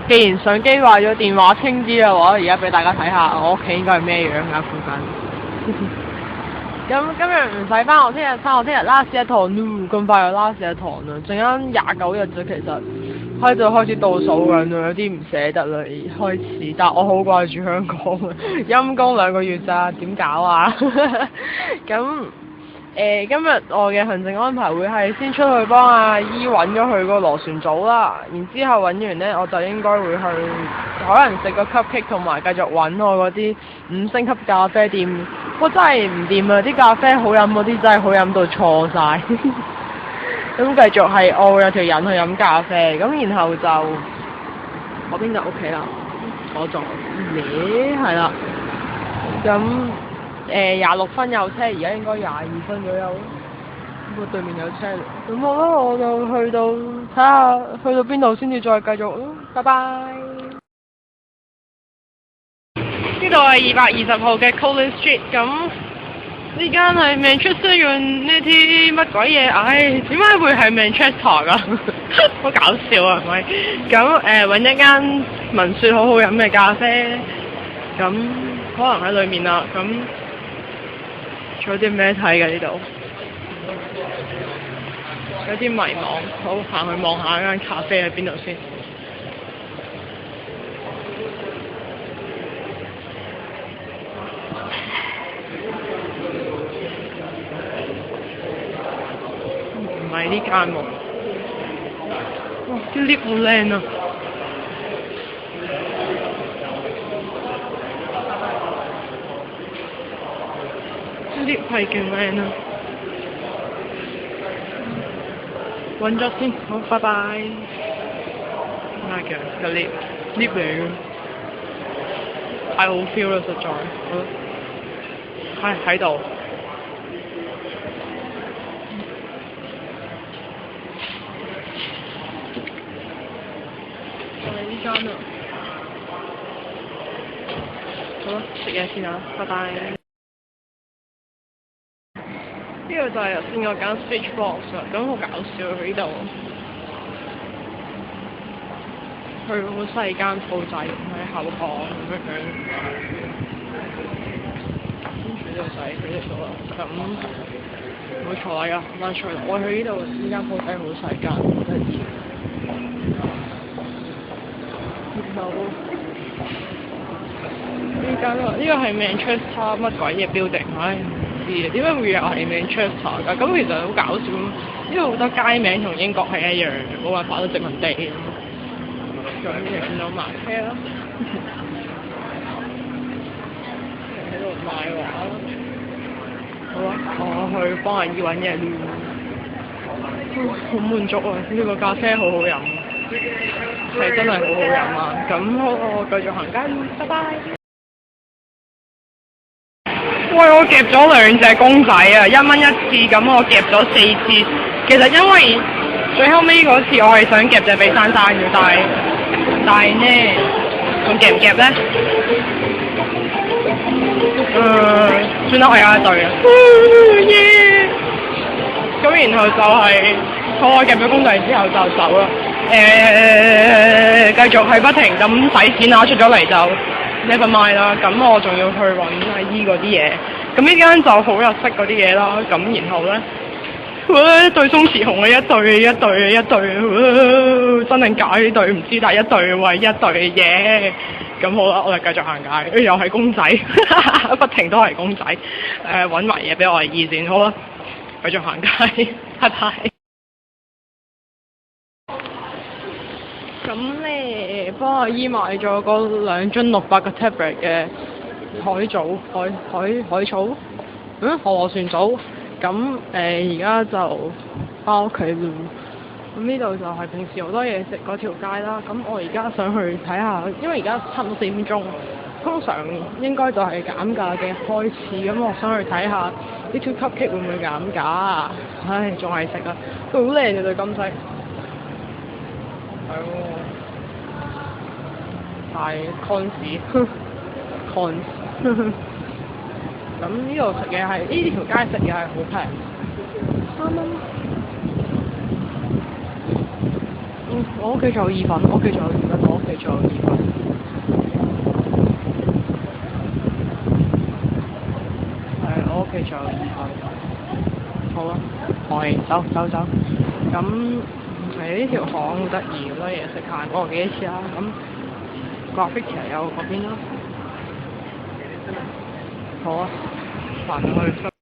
既然相機壞咗，電話清啲嘅話，而家俾大家睇下我屋企應該係咩樣㗎附近。咁今日唔使翻學，聽日翻學，聽日 last 一堂咯，咁快就 last 一堂啦，剩翻29日啫，其實開始倒數緊啦，有啲唔捨得啦，開始，但我好掛住香港啊，陰公2個月咋，點搞啊？咁今日我嘅行政安排會係先出去幫阿姨揾咗佢個螺旋藻啦，然之後揾完呢，我就應該會去可能食個 cupcake 同埋繼續揾我嗰啲5星級咖啡店。我真係唔掂啊！啲咖啡好飲嗰啲真係好飲到錯晒。咁繼續係我會有條癮去飲咖啡，咁然後就我邊就屋企啦，我就係啦。咁26分有車，而家應該22分左右。咁對面有車嚟，咁好啦，我就去到睇下去到邊度先至再繼續咯。拜拜。呢度係220號嘅 Collins Street， 咁呢間係 Manchester United 呢啲乜鬼嘢？唉，點解會係 Manchester 㗎？好搞笑啊，係咪？咁揾一間聞說好好飲嘅咖啡，咁可能喺裏面啦。咁仲有啲咩睇㗎呢度？有啲迷茫，好行去望下間咖啡喺邊度先。唔係呢間喎，哇！啲 lift 好靚啊！啲 lift 係勁靚啊！揾咗先，好，拜拜。咩嘅個 lift 嚟嘅，太好 feel 啦，實在。好，喺度。呢間啊，好啦，食嘢先啊，拜拜。呢個就係頭先嗰間 Switchbox 啊，咁好搞笑佢呢度，佢好細間鋪仔喺後巷咁樣，跟住呢度就係佢哋度啦。咁冇錯啦，慢脆，我去呢度呢間鋪仔好細間，好得意。呢個係 Manchester 乜鬼嘢 building？ 唉，唔知啊，點解會又係 Manchester 㗎？咁其實好搞笑，因為好多街名同英國係一樣，冇辦法都殖民地咁。咁又見到賣車啦，喺度賣畫啦。好啊，我去幫阿姨揾嘢攣。好滿足啊！呢個咖啡好好飲。係真係好好飲啊！咁好，我繼續行街，拜拜。喂，我夾咗2隻公仔啊，1蚊1次，咁我夾咗4次。其實因為最後尾嗰次我係想夾隻俾珊珊嘅，但係呢，仲夾唔夾呢？算啦，我有一對啊。咁然後就係我夾咗公仔之後就走啦。繼續係不停咁使錢啦，出咗嚟就 never mind 啦。咁我仲要去揾阿姨嗰啲嘢。咁呢間就好日式嗰啲嘢啦。咁然後呢，一對鬆弛熊嘅一對，真定假呢對唔知，但係一對喂一對嘢。咁好啦，我哋繼續行街。又係公仔，不停都係公仔。揾埋嘢俾我阿姨先，好啦，繼續行街，拜拜。咁咧，幫阿姨買咗嗰2樽600個 tablet 嘅海草，螺旋藻。咁而家就翻屋企咯。咁呢度就係平時好多嘢食嗰條街啦。咁我而家想去睇下，因為而家差唔多4點鐘，通常應該就係減價嘅開始。咁我想去睇下啲 Little Cupcake 會唔會減價？唉，仲係食啊！佢好靚嘅對金色。係喎，係 cons，咁呢度食嘢係呢條街食嘢係好平，3蚊。我屋企仲有意粉，我屋企仲有意粉，我屋企仲有意粉。係，我屋企仲有意粉。好啊，我哋走。咁呢條巷好得意，好多嘢食，行過幾次啦。咁Graffiti有嗰邊啦。好啊，行去。